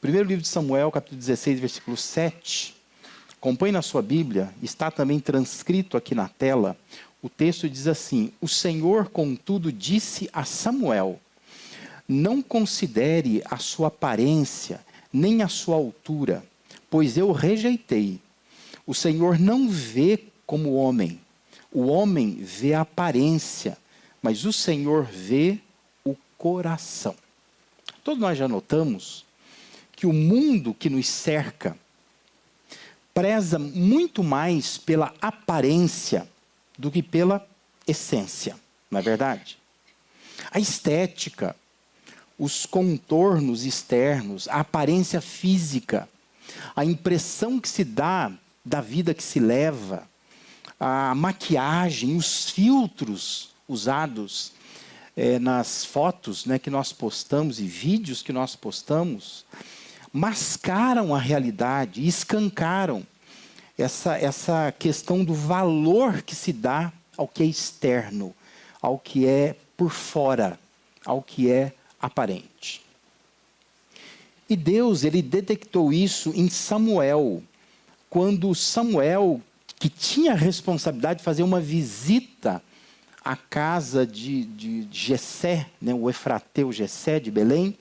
Primeiro livro de Samuel, capítulo 16, versículo 7. Acompanhe na sua Bíblia, está também transcrito aqui na tela. O texto diz assim: o Senhor, contudo, disse a Samuel: não considere a sua aparência, nem a sua altura, pois eu rejeitei. O Senhor não vê como o homem vê a aparência, mas o Senhor vê o coração. Todos nós já notamos que o mundo que nos cerca preza muito mais pela aparência do que pela essência, não é verdade? A estética, os contornos externos, a aparência física, a impressão que se dá da vida que se leva, a maquiagem, os filtros usados nas fotos, né, que nós postamos e vídeos que nós postamos, mascaram a realidade, escancaram essa questão do valor que se dá ao que é externo, ao que é por fora, ao que é aparente. E Deus, ele detectou isso em Samuel, quando Samuel, que tinha a responsabilidade de fazer uma visita à casa de Jessé, né, o Efrateu Jessé de Belém,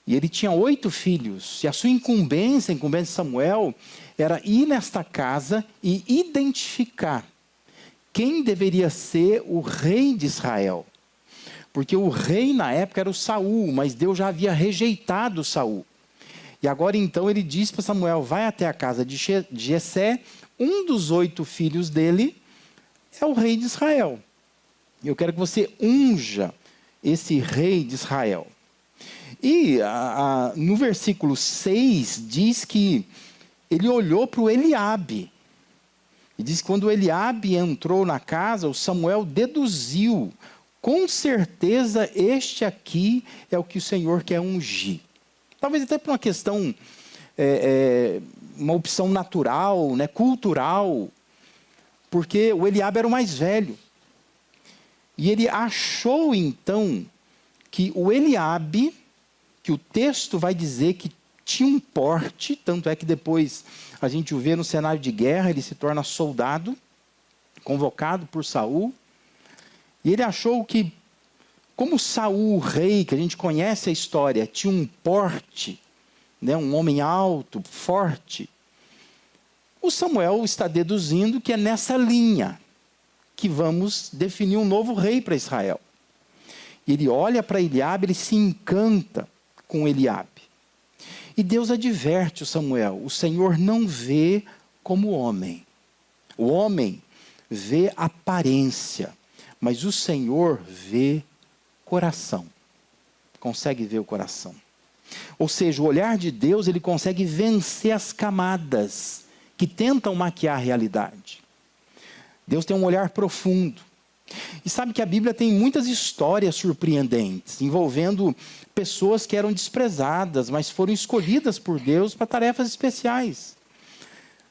e ele tinha 8 filhos, e a sua incumbência, a incumbência de Samuel, era ir nesta casa e identificar quem deveria ser o rei de Israel. Porque o rei na época era o Saul, mas Deus já havia rejeitado Saul. E agora então ele diz para Samuel: vai até a casa de Jessé, um dos 8 filhos dele é o rei de Israel. Eu quero que você unja esse rei de Israel. E no versículo 6 diz que ele olhou para o Eliabe. E diz que quando Eliabe entrou na casa, o Samuel deduziu: com certeza este aqui é o que o Senhor quer ungir. Talvez até por uma questão, uma opção natural, né, cultural, porque o Eliabe era o mais velho. E ele achou então que o Eliabe, que o texto vai dizer que tinha um porte, tanto é que depois a gente o vê no cenário de guerra, ele se torna soldado, convocado por Saul. E ele achou que, como Saul, o rei, que a gente conhece a história, tinha um porte, né, um homem alto, forte, o Samuel está deduzindo que é nessa linha que vamos definir um novo rei para Israel. E ele olha para Eliabe, ele se encanta com Eliabe. E Deus adverte o Samuel: o Senhor não vê como homem. O homem vê aparência, mas o Senhor vê coração. Consegue ver o coração. Ou seja, o olhar de Deus, ele consegue vencer as camadas que tentam maquiar a realidade. Deus tem um olhar profundo. E sabe que a Bíblia tem muitas histórias surpreendentes, envolvendo pessoas que eram desprezadas, mas foram escolhidas por Deus para tarefas especiais.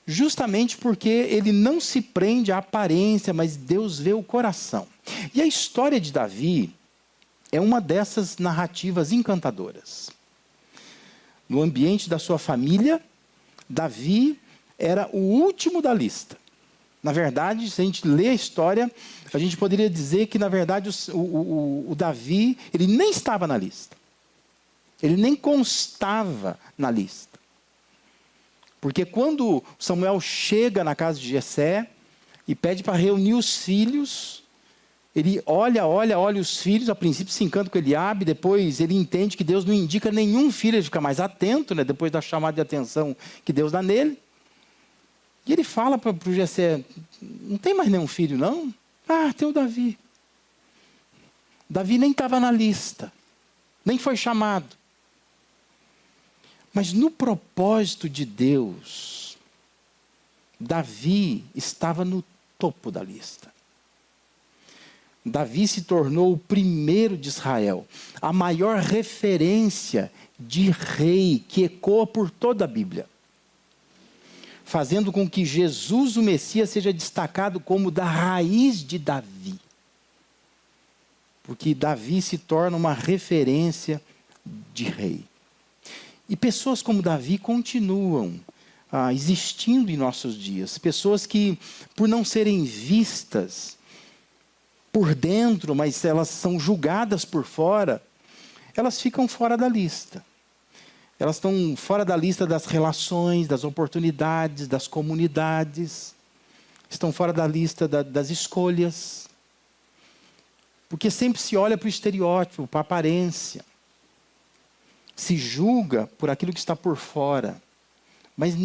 Justamente porque ele não se prende à aparência, mas Deus vê o coração. E a história de Davi é uma dessas narrativas encantadoras. No ambiente da sua família, Davi era o último da lista. Na verdade, se a gente lê a história, a gente poderia dizer que, na verdade, o Davi, ele nem estava na lista. Ele nem constava na lista. Porque quando Samuel chega na casa de Jessé e pede para reunir os filhos, ele olha os filhos, a princípio se encanta com Eliabe, depois ele entende que Deus não indica nenhum filho, ele fica mais atento, né, depois da chamada de atenção que Deus dá nele. E ele fala para o Jessé: não tem mais nenhum filho, não? Ah, tem o Davi. Davi nem estava na lista, nem foi chamado. Mas no propósito de Deus, Davi estava no topo da lista. Davi se tornou o primeiro de Israel, a maior referência de rei que ecoa por toda a Bíblia, fazendo com que Jesus, o Messias, seja destacado como da raiz de Davi. Porque Davi se torna uma referência de rei. E pessoas como Davi continuam existindo em nossos dias. Pessoas que, por não serem vistas por dentro, mas elas são julgadas por fora, elas ficam fora da lista. Elas estão fora da lista das relações, das oportunidades, das comunidades. Estão fora da lista das escolhas. Porque sempre se olha para o estereótipo, para a aparência. Se julga por aquilo que está por fora. Mas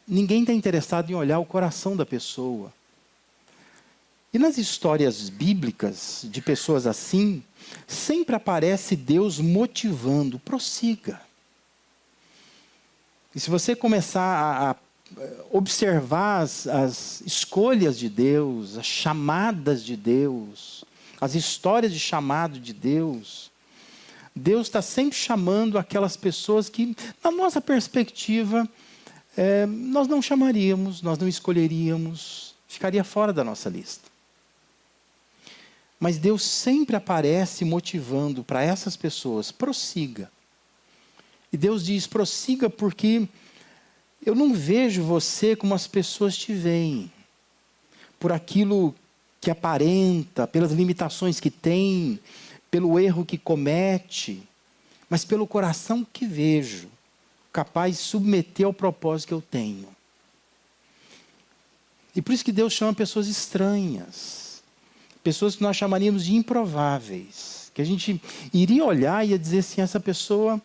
ninguém está interessado em olhar o coração da pessoa. E nas histórias bíblicas de pessoas assim, sempre aparece Deus motivando, prossiga. E se você começar a observar as escolhas de Deus, as chamadas de Deus, as histórias de chamado de Deus, Deus está sempre chamando aquelas pessoas que, na nossa perspectiva, nós não chamaríamos, nós não escolheríamos, ficaria fora da nossa lista. Mas Deus sempre aparece motivando para essas pessoas, prossiga. E Deus diz, prossiga porque eu não vejo você como as pessoas te veem. Por aquilo que aparenta, pelas limitações que tem, pelo erro que comete, mas pelo coração que vejo, capaz de submeter ao propósito que eu tenho. E por isso que Deus chama pessoas estranhas, pessoas que nós chamaríamos de improváveis, que a gente iria olhar e ia dizer assim, essa pessoa,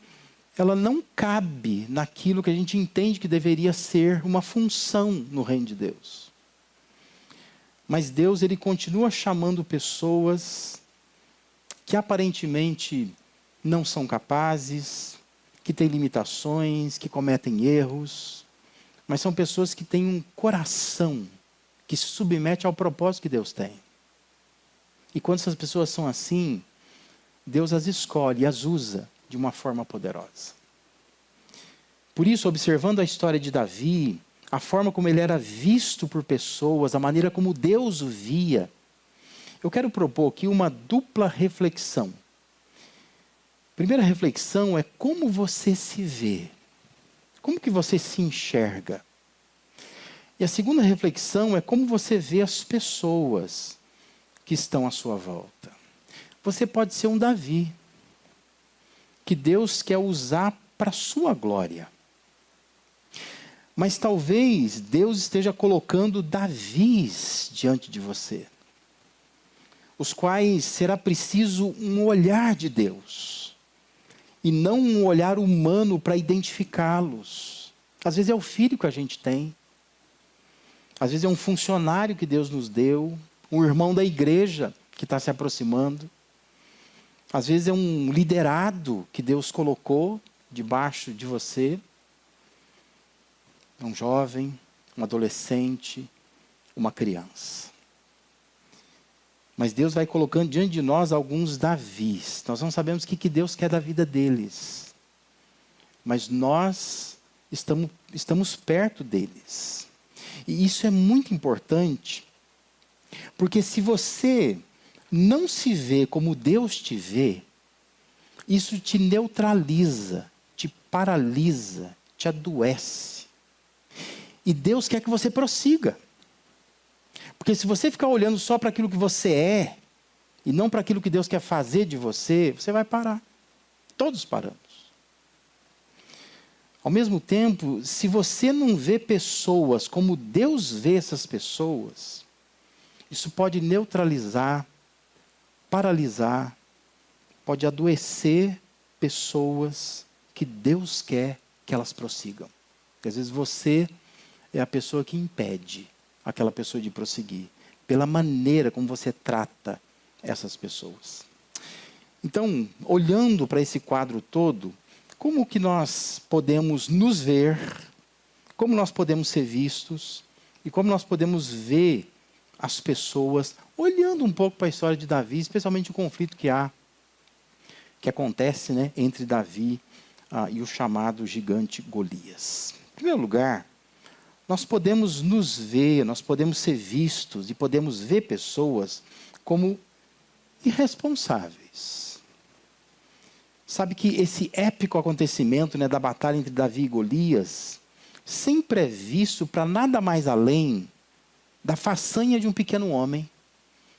ela não cabe naquilo que a gente entende que deveria ser uma função no reino de Deus. Mas Deus, Ele continua chamando pessoas que aparentemente não são capazes, que têm limitações, que cometem erros, mas são pessoas que têm um coração que se submete ao propósito que Deus tem. E quando essas pessoas são assim, Deus as escolhe e as usa de uma forma poderosa. Por isso, observando a história de Davi, a forma como ele era visto por pessoas, a maneira como Deus o via, eu quero propor aqui uma dupla reflexão. A primeira reflexão é como você se vê. Como que você se enxerga? E a segunda reflexão é como você vê as pessoas que estão à sua volta. Você pode ser um Davi, que Deus quer usar para a sua glória. Mas talvez Deus esteja colocando Davis diante de você, os quais será preciso um olhar de Deus, e não um olhar humano para identificá-los. Às vezes é o filho que a gente tem, às vezes é um funcionário que Deus nos deu, um irmão da igreja que está se aproximando, às vezes é um liderado que Deus colocou debaixo de você, um jovem, um adolescente, uma criança. Mas Deus vai colocando diante de nós alguns Davis. Nós não sabemos o que Deus quer da vida deles. Mas nós estamos perto deles. E isso é muito importante, porque se você não se vê como Deus te vê, isso te neutraliza, te paralisa, te adoece. E Deus quer que você prossiga. Porque se você ficar olhando só para aquilo que você é, e não para aquilo que Deus quer fazer de você, você vai parar. Todos paramos. Ao mesmo tempo, se você não vê pessoas como Deus vê essas pessoas, isso pode neutralizar, paralisar, pode adoecer pessoas que Deus quer que elas prossigam. Porque às vezes você é a pessoa que impede aquela pessoa de prosseguir, pela maneira como você trata essas pessoas. Então, olhando para esse quadro todo, como que nós podemos nos ver, como nós podemos ser vistos, e como nós podemos ver as pessoas, olhando um pouco para a história de Davi, especialmente o conflito que acontece, né, entre Davi e o chamado gigante Golias. Em primeiro lugar, nós podemos nos ver, nós podemos ser vistos e podemos ver pessoas como irresponsáveis. Sabe que esse épico acontecimento, né, da batalha entre Davi e Golias sempre é visto para nada mais além da façanha de um pequeno homem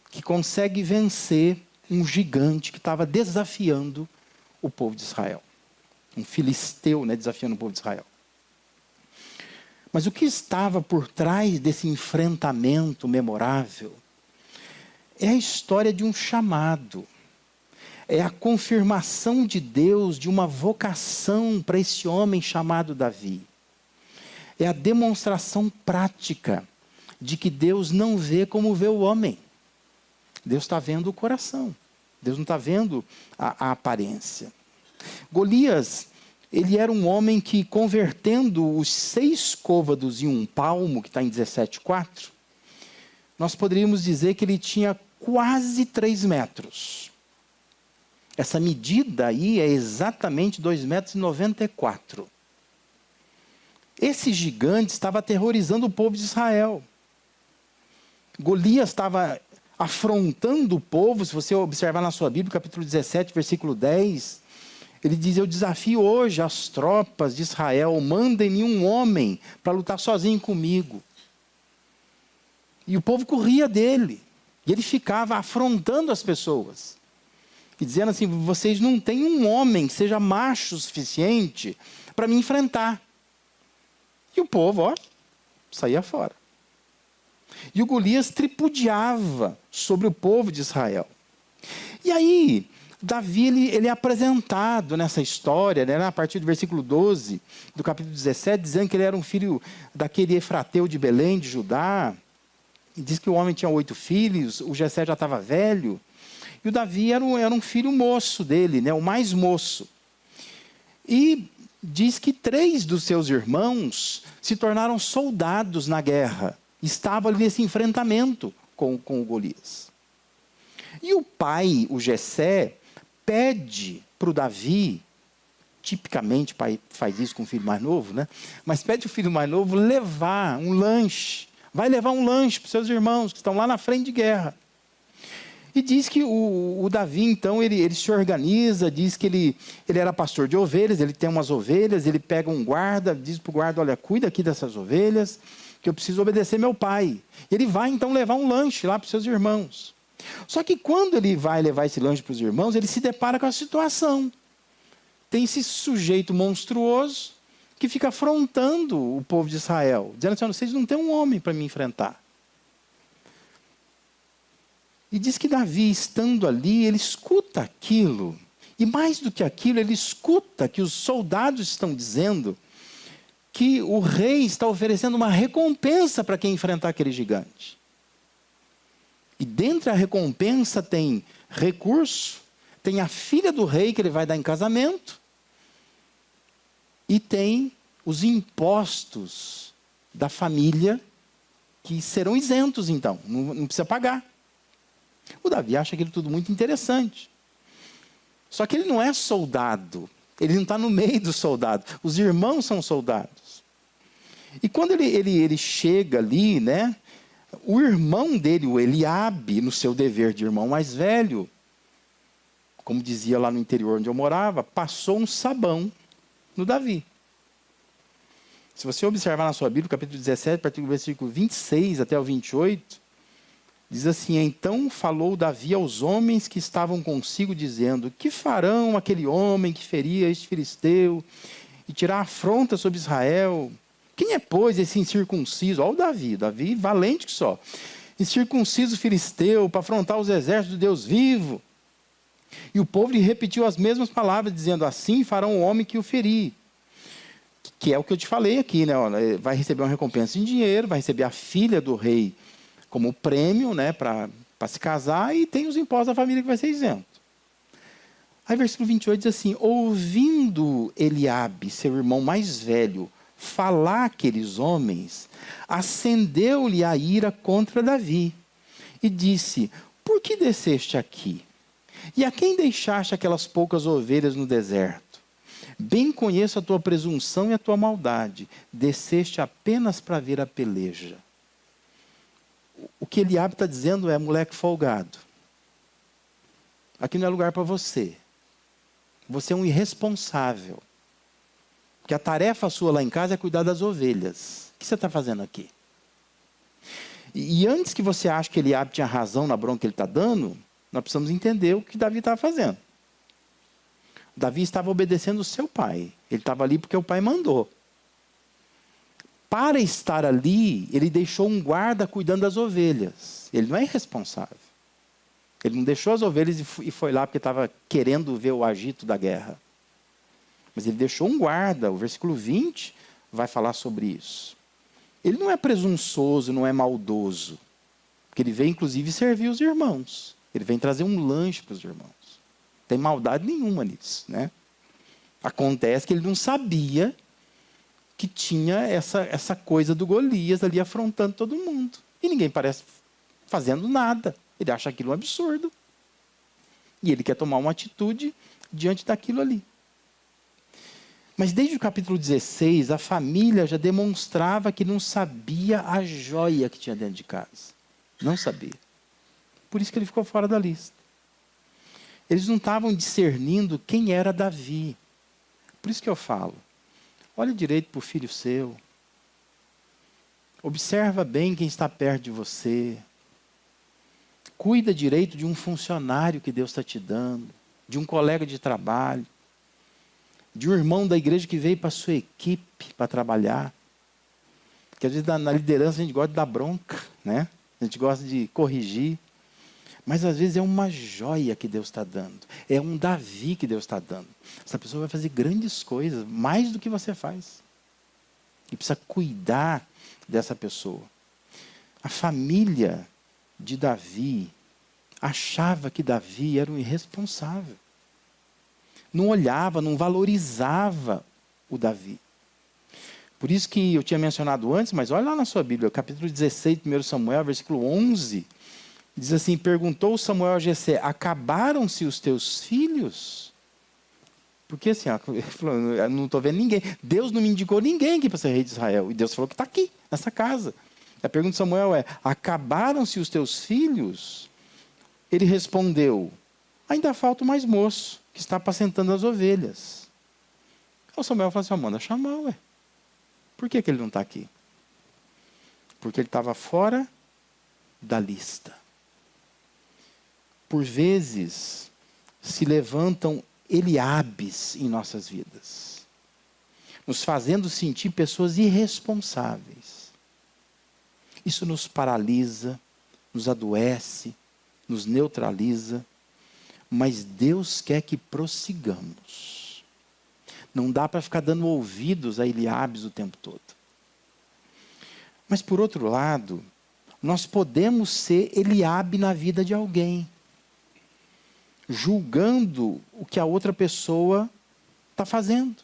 que consegue vencer um gigante que estava desafiando o povo de Israel. Um filisteu, né, desafiando o povo de Israel. Mas o que estava por trás desse enfrentamento memorável é a história de um chamado. É a confirmação de Deus de uma vocação para esse homem chamado Davi. É a demonstração prática de que Deus não vê como vê o homem. Deus está vendo o coração. Deus não está vendo a aparência. Golias, ele era um homem que, convertendo os 6 côvados em um palmo, que está em 17,4, nós poderíamos dizer que ele tinha quase 3 metros. Essa medida aí é exatamente 2,94 metros. Esse gigante estava aterrorizando o povo de Israel. Golias estava afrontando o povo. Se você observar na sua Bíblia, capítulo 17, versículo 10, ele diz: eu desafio hoje as tropas de Israel, mandem-me um homem para lutar sozinho comigo. E o povo corria dele. E ele ficava afrontando as pessoas. E dizendo assim: vocês não têm um homem que seja macho o suficiente para me enfrentar. E o povo, ó, saía fora. E o Golias tripudiava sobre o povo de Israel. E aí, Davi, ele é apresentado nessa história, né, a partir do versículo 12, do capítulo 17, dizendo que ele era um filho daquele Efrateu de Belém, de Judá. E diz que o homem tinha 8 filhos, o Jessé já estava velho. E o Davi era um filho moço dele, né, o mais moço. E diz que 3 dos seus irmãos se tornaram soldados na guerra. Estavam ali nesse enfrentamento com o Golias. E o pai, o Jessé, pede para o Davi, tipicamente o pai faz isso com o filho mais novo, né? Mas pede o filho mais novo levar um lanche. Vai levar um lanche para os seus irmãos que estão lá na frente de guerra. E diz que o Davi, então, ele se organiza, diz que ele era pastor de ovelhas, ele tem umas ovelhas, ele pega um guarda, diz para o guarda: olha, cuida aqui dessas ovelhas, que eu preciso obedecer meu pai. Ele vai, então, levar um lanche lá para os seus irmãos. Só que quando ele vai levar esse lanche para os irmãos, ele se depara com a situação. Tem esse sujeito monstruoso que fica afrontando o povo de Israel, dizendo assim: vocês não têm um homem para me enfrentar. E diz que Davi, estando ali, ele escuta aquilo. E mais do que aquilo, ele escuta que os soldados estão dizendo que o rei está oferecendo uma recompensa para quem enfrentar aquele gigante. E dentro da recompensa tem recurso, tem a filha do rei que ele vai dar em casamento, e tem os impostos da família que serão isentos então, não precisa pagar. O Davi acha aquilo tudo muito interessante. Só que ele não é soldado. Ele não está no meio dos soldados. Os irmãos são soldados. E quando ele chega ali, né, o irmão dele, o Eliabe, no seu dever de irmão mais velho, como dizia lá no interior onde eu morava, passou um sabão no Davi. Se você observar na sua Bíblia, capítulo 17, a partir do versículo 26 até o 28, diz assim: então falou Davi aos homens que estavam consigo, dizendo: que farão aquele homem que feria este filisteu e tirar afronta sobre Israel? Quem é, pois, esse incircunciso? Olha o Davi valente que só. Incircunciso filisteu para afrontar os exércitos do Deus vivo. E o povo lhe repetiu as mesmas palavras, dizendo: assim farão o homem que o ferir. Que é o que eu te falei aqui, né? Vai receber uma recompensa em dinheiro, vai receber a filha do rei como prêmio, né, para se casar, e tem os impostos da família que vai ser isento. Aí versículo 28 diz assim: ouvindo Eliabe, seu irmão mais velho, falar aqueles homens, acendeu-lhe a ira contra Davi, e disse: por que desceste aqui? E a quem deixaste aquelas poucas ovelhas no deserto? Bem conheço a tua presunção e a tua maldade, desceste apenas para ver a peleja. O que Eliabe está dizendo é: moleque folgado, aqui não é lugar para você. você é um irresponsável. Porque a tarefa sua lá em casa é cuidar das ovelhas. O que você está fazendo aqui? E antes que você ache que Eliabe tinha razão na bronca que ele está dando, nós precisamos entender o que Davi estava fazendo. Davi estava obedecendo o seu pai. Ele estava ali porque o pai mandou. Para estar ali, ele deixou um guarda cuidando das ovelhas. Ele não é irresponsável. Ele não deixou as ovelhas e foi lá porque estava querendo ver o agito da guerra. Mas ele deixou um guarda. O versículo 20 vai falar sobre isso. Ele não é presunçoso, não é maldoso. Porque ele veio, inclusive, servir os irmãos. Ele vem trazer um lanche para os irmãos. Não tem maldade nenhuma nisso, né? Acontece que ele não sabia que tinha essa coisa do Golias ali afrontando todo mundo. E ninguém parece fazendo nada. Ele acha aquilo um absurdo. E ele quer tomar uma atitude diante daquilo ali. Mas desde o capítulo 16, a família já demonstrava que não sabia a joia que tinha dentro de casa. Não sabia. Por isso que ele ficou fora da lista. Eles não estavam discernindo quem era Davi. Por isso que eu falo, olhe direito para o filho seu. Observa bem quem está perto de você. Cuida direito de um funcionário que Deus está te dando, de um colega de trabalho, de um irmão da igreja que veio para a sua equipe para trabalhar. Porque às vezes na liderança a gente gosta de dar bronca, né? A gente gosta de corrigir. Mas às vezes é uma joia que Deus está dando. É um Davi que Deus está dando. Essa pessoa vai fazer grandes coisas, mais do que você faz. E precisa cuidar dessa pessoa. A família de Davi achava que Davi era um irresponsável. Não olhava, não valorizava o Davi. Por isso que eu tinha mencionado antes, mas olha lá na sua Bíblia, capítulo 16, 1 Samuel, versículo 11, diz assim, perguntou Samuel a Jessé, acabaram-se os teus filhos? Porque assim, ele falou, eu não estou vendo ninguém. Deus não me indicou ninguém aqui para ser rei de Israel. E Deus falou que está aqui, nessa casa. A pergunta de Samuel é, acabaram-se os teus filhos? Ele respondeu, ainda falta o mais moço, que está apacentando as ovelhas. O Samuel falou assim, manda chamar, ué. Por que ele não está aqui? Porque ele estava fora da lista. Por vezes, se levantam Eliabes em nossas vidas, nos fazendo sentir pessoas irresponsáveis. Isso nos paralisa, nos adoece, nos neutraliza, mas Deus quer que prossigamos. Não dá para ficar dando ouvidos a Eliabes o tempo todo. Mas por outro lado, nós podemos ser Eliabe na vida de alguém, julgando o que a outra pessoa está fazendo.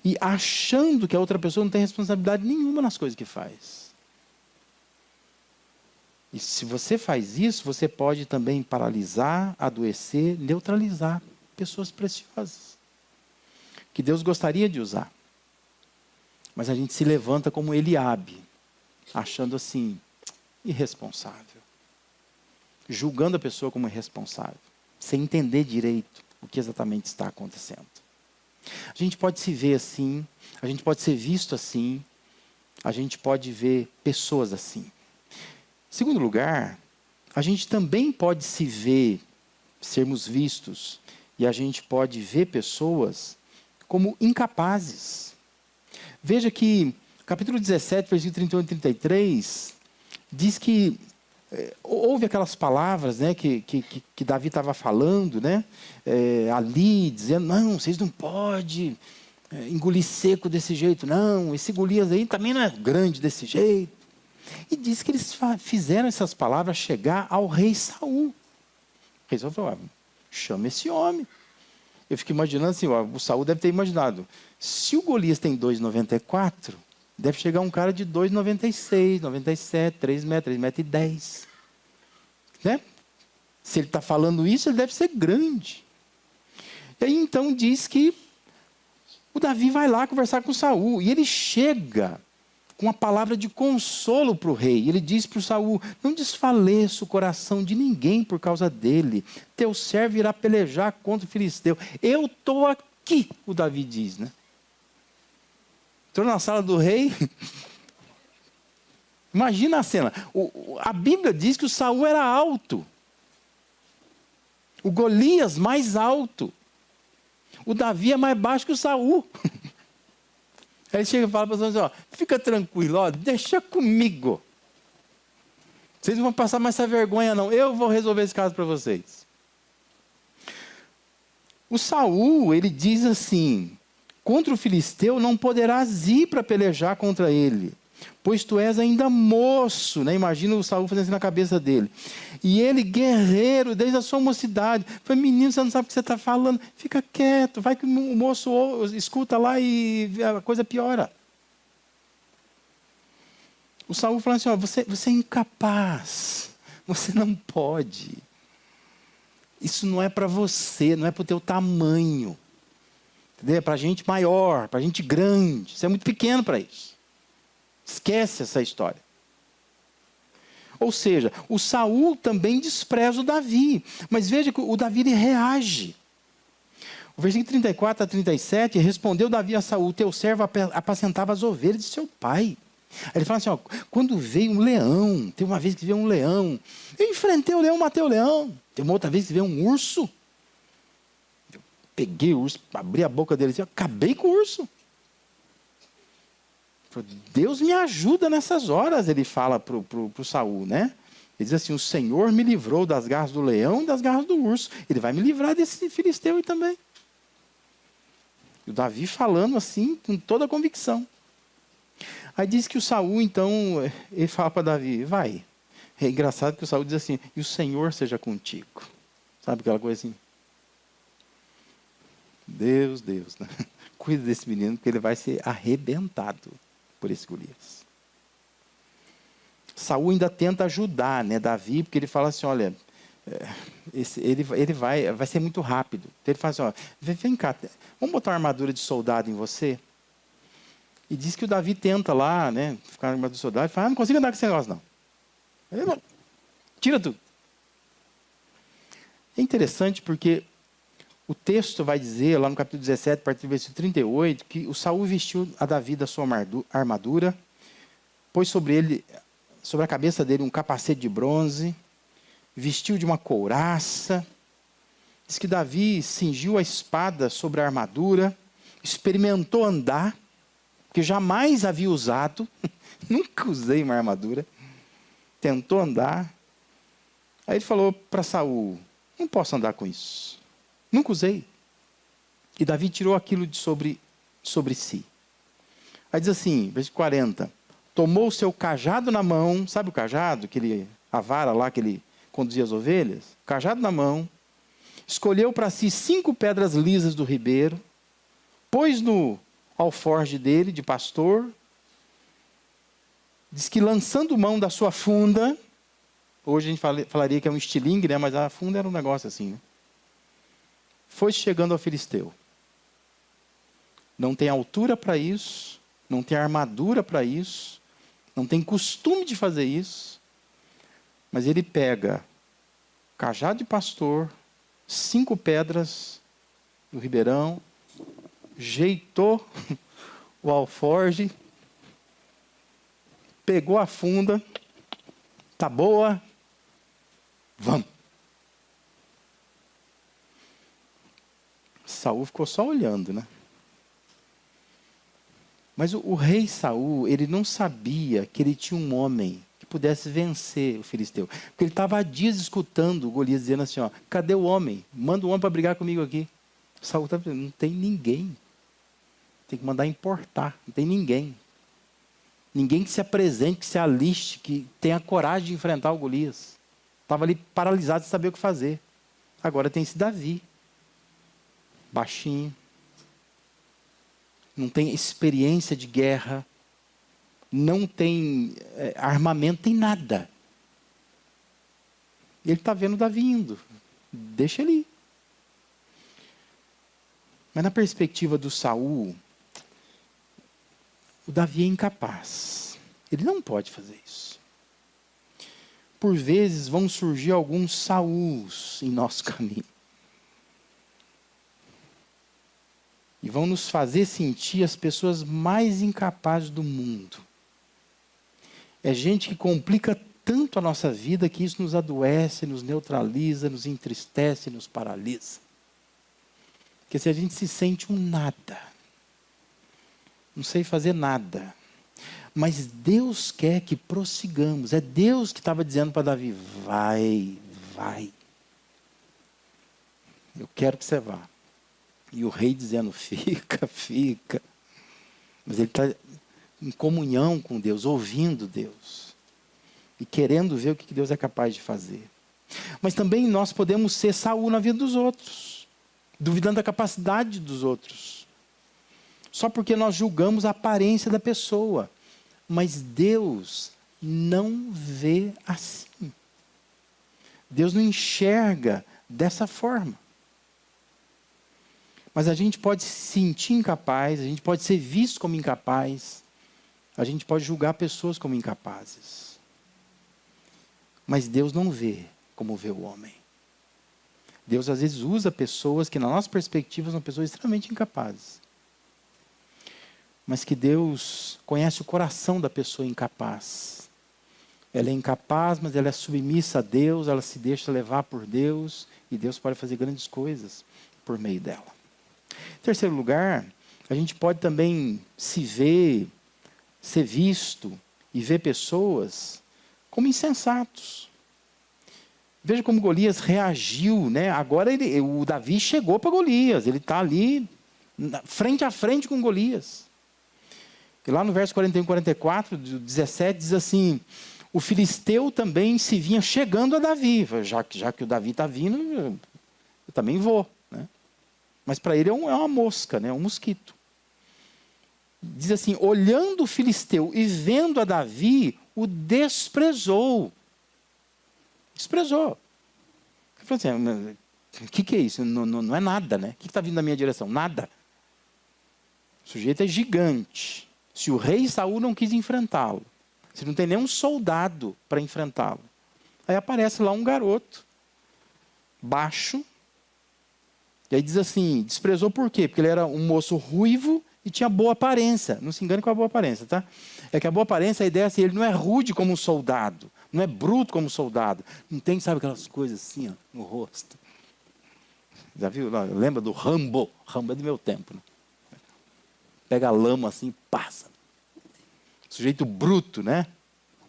E achando que a outra pessoa não tem responsabilidade nenhuma nas coisas que faz. E se você faz isso, você pode também paralisar, adoecer, neutralizar pessoas preciosas. Que Deus gostaria de usar. Mas a gente se levanta como Eliabe, achando assim, irresponsável. Julgando a pessoa como irresponsável. Sem entender direito o que exatamente está acontecendo. A gente pode se ver assim, a gente pode ser visto assim, a gente pode ver pessoas assim. Em segundo lugar, a gente também pode se ver, sermos vistos, e a gente pode ver pessoas como incapazes. Veja que, capítulo 17, versículo 31 e 33, diz que houve aquelas palavras, né, que Davi estava falando, né, ali, dizendo, não, vocês não podem engolir seco desse jeito, não, esse Golias aí também não é grande desse jeito. E diz que eles fizeram essas palavras chegar ao rei Saul. O rei Saul falou, chama esse homem. Eu fico imaginando assim, o Saul deve ter imaginado, se o Golias tem 2,94, deve chegar um cara de 2,96, 97, 3 metros, 3,10 metros. Né? Se ele está falando isso, ele deve ser grande. E aí então diz que o Davi vai lá conversar com Saul. E ele chega com uma palavra de consolo para o rei. Ele diz para o Saul: não desfaleça o coração de ninguém por causa dele. Teu servo irá pelejar contra o filisteu. Eu estou aqui, o Davi diz, né? Entrou na sala do rei. Imagina a cena. A Bíblia diz que o Saul era alto. O Golias mais alto. O Davi é mais baixo que o Saul. Aí ele chega e fala para os homens: fica tranquilo, deixa comigo. Vocês não vão passar mais essa vergonha não. Eu vou resolver esse caso para vocês. O Saul, ele diz assim: contra o filisteu não poderás ir para pelejar contra ele, pois tu és ainda moço, né? Imagina o Saul fazendo assim na cabeça dele. E ele, guerreiro, desde a sua mocidade. Falei: menino, você não sabe o que você está falando. Fica quieto, vai que o moço escuta lá e a coisa piora. O Saul falou assim: você é incapaz, você não pode. Isso não é para você, não é para o teu tamanho. Entendeu? É para gente maior, para gente grande. Você é muito pequeno para isso. Esquece essa história. Ou seja, o Saul também despreza o Davi. Mas veja que o Davi ele reage. O versículo 34 a 37, respondeu Davi a Saul: teu servo apacentava as ovelhas de seu pai. Aí ele fala assim: quando veio um leão, tem uma vez que veio um leão, eu enfrentei o leão, matei o leão. Tem uma outra vez que veio um urso, eu peguei o urso, abri a boca dele e acabei com o urso. Deus me ajuda nessas horas, ele fala para o Saul, né? Ele diz assim: o Senhor me livrou das garras do leão e das garras do urso. Ele vai me livrar desse filisteu aí também. E o Davi falando assim, com toda a convicção. Aí diz que o Saul, então, ele fala para Davi: vai. É engraçado que o Saul diz assim: e o Senhor seja contigo. Sabe aquela coisa assim? Deus, né? Cuida desse menino, porque ele vai ser arrebentado por esse Golias. Saul ainda tenta ajudar, né, Davi, porque ele fala assim: olha, ele vai ser muito rápido. Então ele fala assim: vem cá, vamos botar uma armadura de soldado em você? E diz que o Davi tenta lá, né, ficar na armadura de soldado, e fala: não consigo andar com esse negócio não. Ele, tira tudo. É interessante porque o texto vai dizer, lá no capítulo 17, a partir do versículo 38, que o Saul vestiu a Davi da sua armadura, pôs sobre a cabeça dele um capacete de bronze, vestiu de uma couraça. Diz que Davi cingiu a espada sobre a armadura, experimentou andar, porque jamais havia usado, nunca usei uma armadura, tentou andar. Aí ele falou para Saul: não posso andar com isso, nunca usei. E Davi tirou aquilo de sobre si. Aí diz assim, versículo 40, tomou o seu cajado na mão, sabe o cajado, a vara lá que ele conduzia as ovelhas? O cajado na mão, escolheu para si 5 pedras lisas do ribeiro, pôs no alforje dele, de pastor, diz que lançando mão da sua funda, hoje a gente falaria que é um estilingue, né? Mas a funda era um negócio assim, né? Foi chegando ao filisteu. Não tem altura para isso, não tem armadura para isso, não tem costume de fazer isso, mas ele pega cajado de pastor, 5 pedras do ribeirão, jeitou o alforge, pegou a funda, tá boa, vamos. Saul ficou só olhando, né? Mas o rei Saul, ele não sabia que ele tinha um homem que pudesse vencer o filisteu. Porque ele estava há dias escutando o Golias dizendo assim: cadê o homem? Manda um homem para brigar comigo aqui. Saul estava dizendo: não tem ninguém. Tem que mandar importar. Não tem ninguém. Ninguém que se apresente, que se aliste, que tenha coragem de enfrentar o Golias. Estava ali paralisado sem saber o que fazer. Agora tem esse Davi. Baixinho. Não tem experiência de guerra. Não tem armamento, tem nada. Ele está vendo Davi indo. Deixa ele ir. Mas na perspectiva do Saul, o Davi é incapaz. Ele não pode fazer isso. Por vezes vão surgir alguns Sauls em nosso caminho. E vão nos fazer sentir as pessoas mais incapazes do mundo. É gente que complica tanto a nossa vida que isso nos adoece, nos neutraliza, nos entristece, nos paralisa. Porque se a gente se sente um nada, não sei fazer nada, mas Deus quer que prossigamos. É Deus que estava dizendo para Davi, vai. Eu quero que você vá. E o rei dizendo, fica. Mas ele está em comunhão com Deus, ouvindo Deus. E querendo ver o que Deus é capaz de fazer. Mas também nós podemos ser Saul na vida dos outros. Duvidando da capacidade dos outros. Só porque nós julgamos a aparência da pessoa. Mas Deus não vê assim. Deus não enxerga dessa forma. Mas a gente pode se sentir incapaz, a gente pode ser visto como incapaz, a gente pode julgar pessoas como incapazes. Mas Deus não vê como vê o homem. Deus às vezes usa pessoas que na nossa perspectiva são pessoas extremamente incapazes. Mas que Deus conhece o coração da pessoa incapaz. Ela é incapaz, mas ela é submissa a Deus, ela se deixa levar por Deus, e Deus pode fazer grandes coisas por meio dela. Em terceiro lugar, a gente pode também se ver, ser visto e ver pessoas como insensatos. Veja como Golias reagiu, né? Agora o Davi chegou para Golias, ele está ali frente a frente com Golias. E lá no verso 41 e 44, 17, diz assim, o filisteu também se vinha chegando a Davi. Já que o Davi está vindo, eu também vou. Né? Mas para ele é uma mosca, né? Um mosquito. Diz assim, olhando o filisteu e vendo a Davi, o desprezou. Desprezou. Ele falou assim, o que é isso? Não é nada, né? O que está vindo na minha direção? Nada. O sujeito é gigante. Se o rei Saul não quis enfrentá-lo, se não tem nenhum soldado para enfrentá-lo, aí aparece lá um garoto, baixo, e aí diz assim, desprezou por quê? Porque ele era um moço ruivo e tinha boa aparência. Não se engane com a boa aparência, tá? É que a boa aparência, a ideia é assim, ele não é rude como um soldado, não é bruto como um soldado, não tem, sabe, aquelas coisas assim, ó, no rosto. Já viu? Lembra do Rambo? Rambo é do meu tempo, né? Pega a lama assim e passa. Sujeito bruto, né?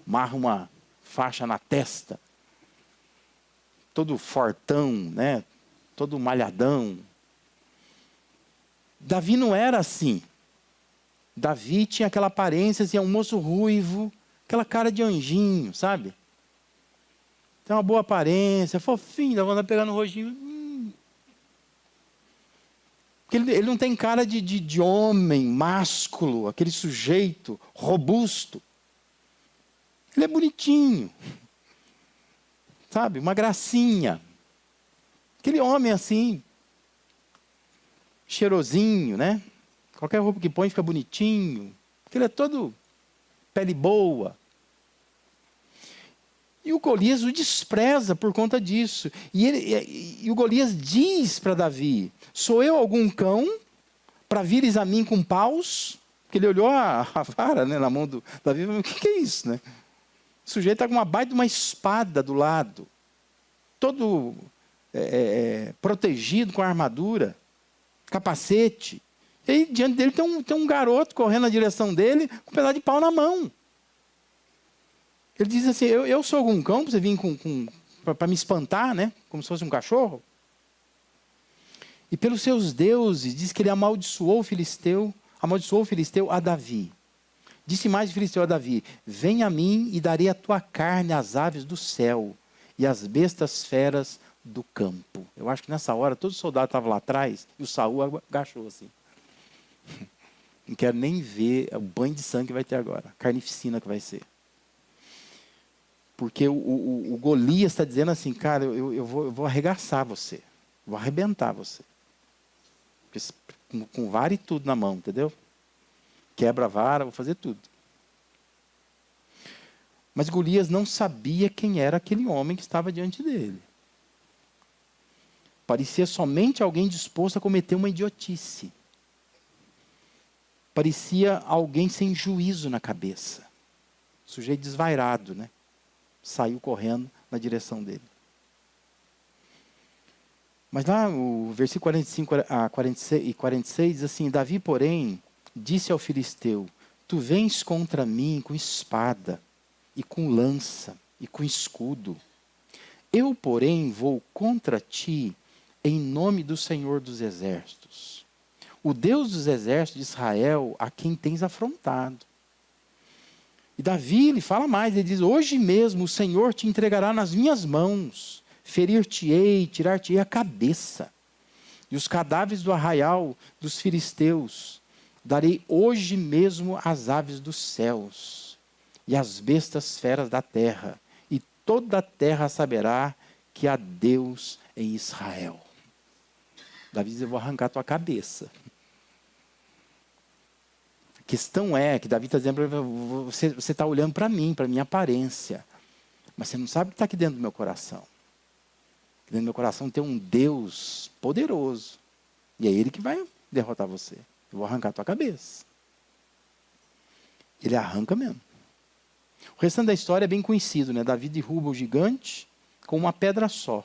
Amarra uma faixa na testa. Todo fortão, né? Todo malhadão. Davi não era assim. Davi tinha aquela aparência, assim, um moço ruivo, aquela cara de anjinho, sabe? Tem uma boa aparência, fofinho, dá vontade de pegar no rostinho. Porque ele não tem cara de homem, másculo, aquele sujeito robusto. Ele é bonitinho. Sabe? Uma gracinha. Aquele homem assim, cheirosinho, né? Qualquer roupa que põe fica bonitinho. Porque ele é todo pele boa. E o Golias o despreza por conta disso. E o Golias diz para Davi, sou eu algum cão para vires a mim com paus? Porque ele olhou a vara, né, na mão do Davi e falou, o que é isso? Né? O sujeito está com uma baita de uma espada do lado. Todo protegido com a armadura. Capacete. E aí diante dele tem um garoto correndo na direção dele com um pedaço de pau na mão. Ele diz assim, eu sou algum cão para você vir para me espantar, né? Como se fosse um cachorro? E pelos seus deuses, diz que ele amaldiçoou o filisteu a Davi. Disse mais o filisteu a Davi, vem a mim e darei a tua carne às aves do céu e às bestas feras do campo. Eu acho que nessa hora todo soldado estava lá atrás e o Saul agachou assim. Não quero nem ver o banho de sangue que vai ter agora, a carnificina que vai ser. Porque o Golias está dizendo assim, cara, eu vou arregaçar você. Vou arrebentar você. Com vara e tudo na mão, entendeu? Quebra a vara, vou fazer tudo. Mas Golias não sabia quem era aquele homem que estava diante dele. Parecia somente alguém disposto a cometer uma idiotice. Parecia alguém sem juízo na cabeça. Sujeito desvairado, né? Saiu correndo na direção dele. Mas lá o versículo 45 a 46 diz assim: Davi, porém, disse ao filisteu: Tu vens contra mim com espada, e com lança, e com escudo. Eu, porém, vou contra ti em nome do Senhor dos Exércitos, o Deus dos exércitos de Israel, a quem tens afrontado. E Davi, ele fala mais, ele diz: Hoje mesmo o Senhor te entregará nas minhas mãos, ferir-te-ei, tirar-te-ei a cabeça. E os cadáveres do arraial dos filisteus darei hoje mesmo às aves dos céus, e às bestas feras da terra, e toda a terra saberá que há Deus em Israel. Davi diz: Eu vou arrancar a tua cabeça. A questão é que Davi está dizendo: você está olhando para mim, para a minha aparência, mas você não sabe o que está aqui dentro do meu coração. Aqui dentro do meu coração tem um Deus poderoso, e é Ele que vai derrotar você. Eu vou arrancar a tua cabeça. Ele arranca mesmo. O restante da história é bem conhecido, né? Davi derruba o gigante com uma pedra só.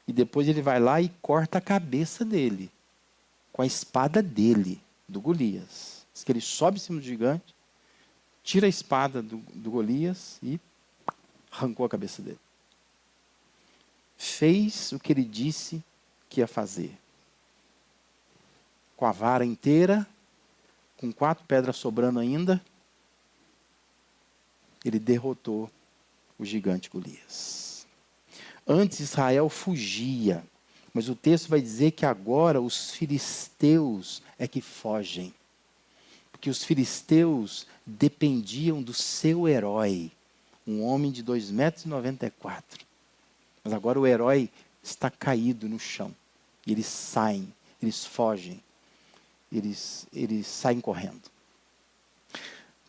E depois ele vai lá e corta a cabeça dele, com a espada dele, do Golias. Diz que ele sobe em cima do gigante, tira a espada do Golias e arrancou a cabeça dele. Fez o que ele disse que ia fazer. Com a vara inteira, com 4 pedras sobrando ainda, ele derrotou o gigante Golias. Antes Israel fugia, mas o texto vai dizer que agora os filisteus é que fogem. Porque os filisteus dependiam do seu herói, um homem de 2,94 m. Mas agora o herói está caído no chão. E eles saem, eles fogem, eles saem correndo.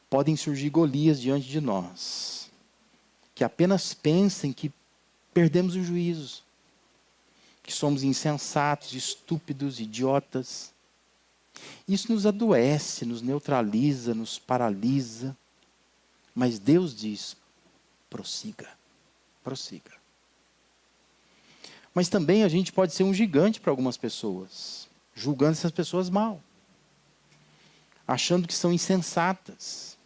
Podem surgir Golias diante de nós, que apenas pensem que perdemos o juízo, que somos insensatos, estúpidos, idiotas. Isso nos adoece, nos neutraliza, nos paralisa. Mas Deus diz: prossiga, prossiga. Mas também a gente pode ser um gigante para algumas pessoas, julgando essas pessoas mal, achando que são insensatas.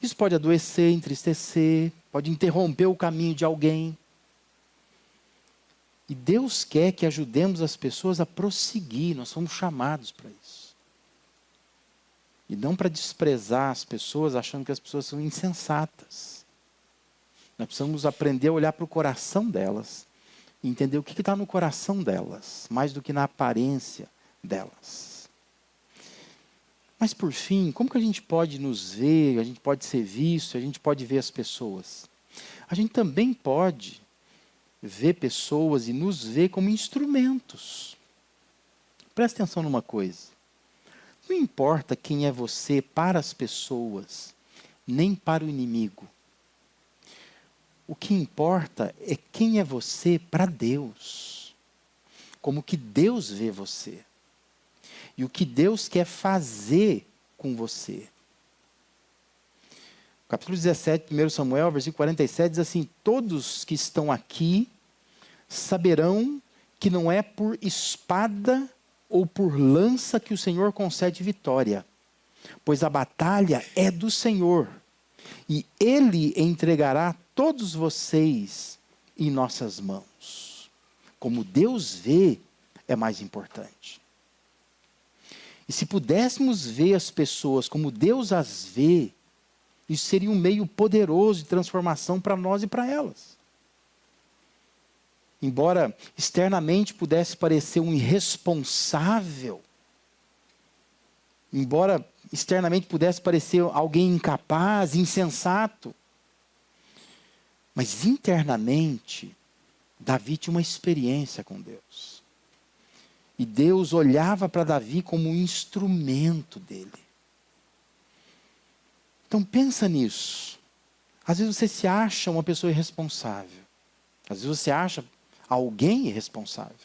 Isso pode adoecer, entristecer, pode interromper o caminho de alguém. E Deus quer que ajudemos as pessoas a prosseguir, nós somos chamados para isso. E não para desprezar as pessoas, achando que as pessoas são insensatas. Nós precisamos aprender a olhar para o coração delas, e entender o que está no coração delas, mais do que na aparência delas. Mas por fim, como que a gente pode nos ver, a gente pode ser visto, a gente pode ver as pessoas? A gente também pode ver pessoas e nos ver como instrumentos. Presta atenção numa coisa. Não importa quem é você para as pessoas, nem para o inimigo. O que importa é quem é você para Deus. Como que Deus vê você. E o que Deus quer fazer com você. Capítulo 17, 1 Samuel, versículo 47, diz assim: Todos que estão aqui saberão que não é por espada ou por lança que o Senhor concede vitória, pois a batalha é do Senhor, e Ele entregará todos vocês em nossas mãos. Como Deus vê, é mais importante. E se pudéssemos ver as pessoas como Deus as vê, isso seria um meio poderoso de transformação para nós e para elas. Embora externamente pudesse parecer um irresponsável, embora externamente pudesse parecer alguém incapaz, insensato, mas internamente, Davi tinha uma experiência com Deus. E Deus olhava para Davi como um instrumento dele. Então pensa nisso. Às vezes você se acha uma pessoa irresponsável. Às vezes você acha alguém irresponsável.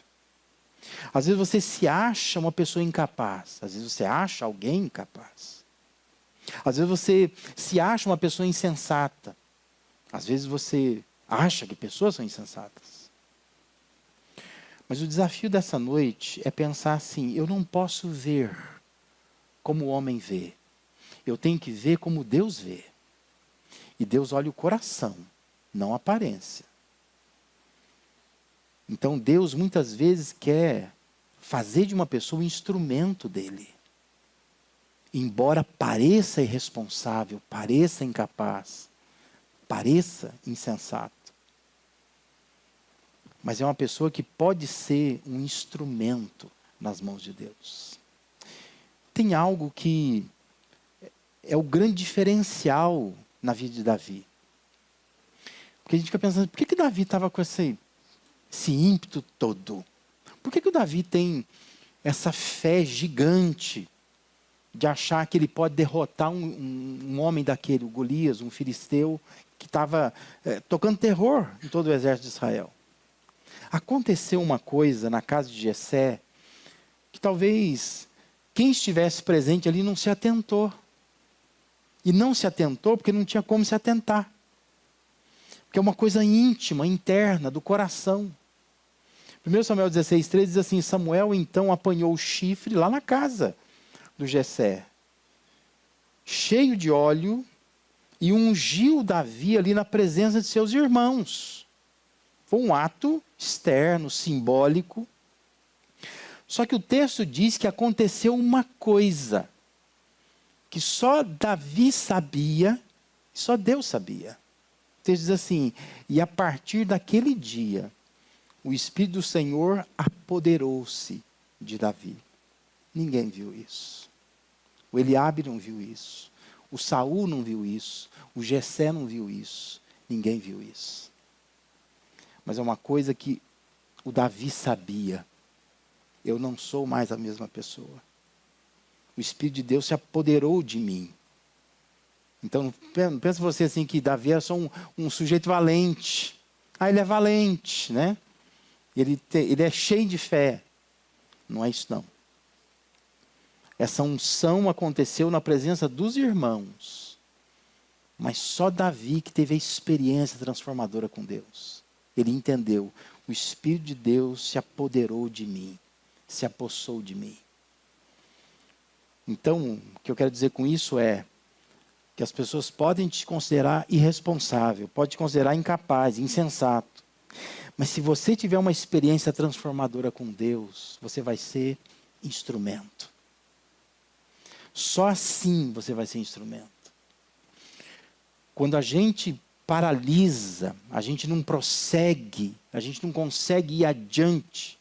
Às vezes você se acha uma pessoa incapaz. Às vezes você acha alguém incapaz. Às vezes você se acha uma pessoa insensata. Às vezes você acha que pessoas são insensatas. Mas o desafio dessa noite é pensar assim: eu não posso ver como o homem vê. Eu tenho que ver como Deus vê. E Deus olha o coração, não a aparência. Então Deus muitas vezes quer fazer de uma pessoa um instrumento dele. Embora pareça irresponsável, pareça incapaz, pareça insensato. Mas é uma pessoa que pode ser um instrumento nas mãos de Deus. Tem algo que é o grande diferencial na vida de Davi. Porque a gente fica pensando, por que Davi estava com esse ímpeto todo? Por que o Davi tem essa fé gigante de achar que ele pode derrotar um homem daquele, o Golias, um filisteu, que estava tocando terror em todo o exército de Israel? Aconteceu uma coisa na casa de Jessé, que talvez quem estivesse presente ali não se atentou. E não se atentou porque não tinha como se atentar. Porque é uma coisa íntima, interna, do coração. 1 Samuel 16,3 diz assim: Samuel então apanhou o chifre lá na casa do Jessé, cheio de óleo, e ungiu Davi ali na presença de seus irmãos. Foi um ato externo, simbólico. Só que o texto diz que aconteceu uma coisa que só Davi sabia, só Deus sabia. O texto diz assim: e a partir daquele dia, o Espírito do Senhor apoderou-se de Davi. Ninguém viu isso. O Eliabe não viu isso. O Saul não viu isso. O Jessé não viu isso. Ninguém viu isso. Mas é uma coisa que o Davi sabia: eu não sou mais a mesma pessoa. O Espírito de Deus se apoderou de mim. Então, não pensa você assim que Davi é só um sujeito valente. Ele é valente, né? Ele é cheio de fé. Não é isso não. Essa unção aconteceu na presença dos irmãos. Mas só Davi que teve a experiência transformadora com Deus. Ele entendeu: o Espírito de Deus se apoderou de mim, se apossou de mim. Então, o que eu quero dizer com isso é que as pessoas podem te considerar irresponsável, podem te considerar incapaz, insensato. Mas se você tiver uma experiência transformadora com Deus, você vai ser instrumento. Só assim você vai ser instrumento. Quando a gente paralisa, a gente não prossegue, a gente não consegue ir adiante,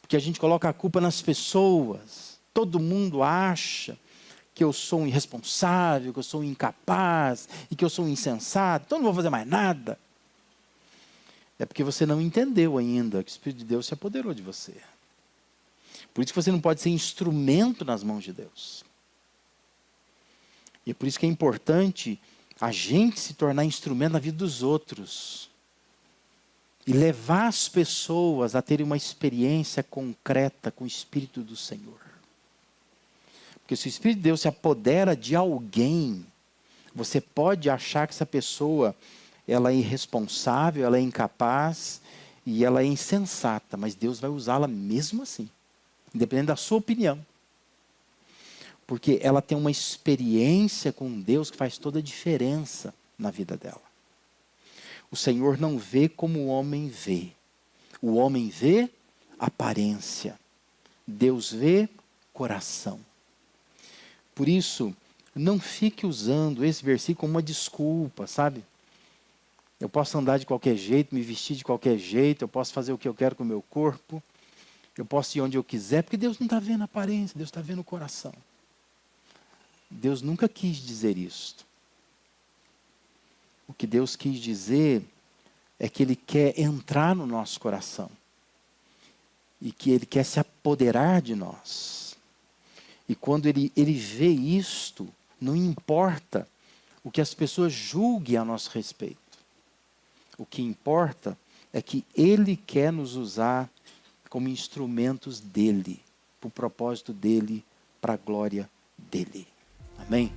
porque a gente coloca a culpa nas pessoas. Todo mundo acha que eu sou um irresponsável, que eu sou um incapaz, e que eu sou um insensato, então não vou fazer mais nada. É porque você não entendeu ainda que o Espírito de Deus se apoderou de você. Por isso que você não pode ser instrumento nas mãos de Deus. E é por isso que é importante a gente se tornar instrumento na vida dos outros. E levar as pessoas a terem uma experiência concreta com o Espírito do Senhor. Porque se o Espírito de Deus se apodera de alguém, você pode achar que essa pessoa ela é irresponsável, ela é incapaz e ela é insensata, mas Deus vai usá-la mesmo assim, independente da sua opinião. Porque ela tem uma experiência com Deus que faz toda a diferença na vida dela. O Senhor não vê como o homem vê. O homem vê aparência. Deus vê coração. Por isso, não fique usando esse versículo como uma desculpa, sabe? Eu posso andar de qualquer jeito, me vestir de qualquer jeito, eu posso fazer o que eu quero com o meu corpo, eu posso ir onde eu quiser, porque Deus não está vendo a aparência, Deus está vendo o coração. Deus nunca quis dizer isto. O que Deus quis dizer é que Ele quer entrar no nosso coração e que Ele quer se apoderar de nós. E quando ele vê isto, não importa o que as pessoas julguem a nosso respeito. O que importa é que Ele quer nos usar como instrumentos dEle, para o propósito dEle, para a glória dEle. Amém?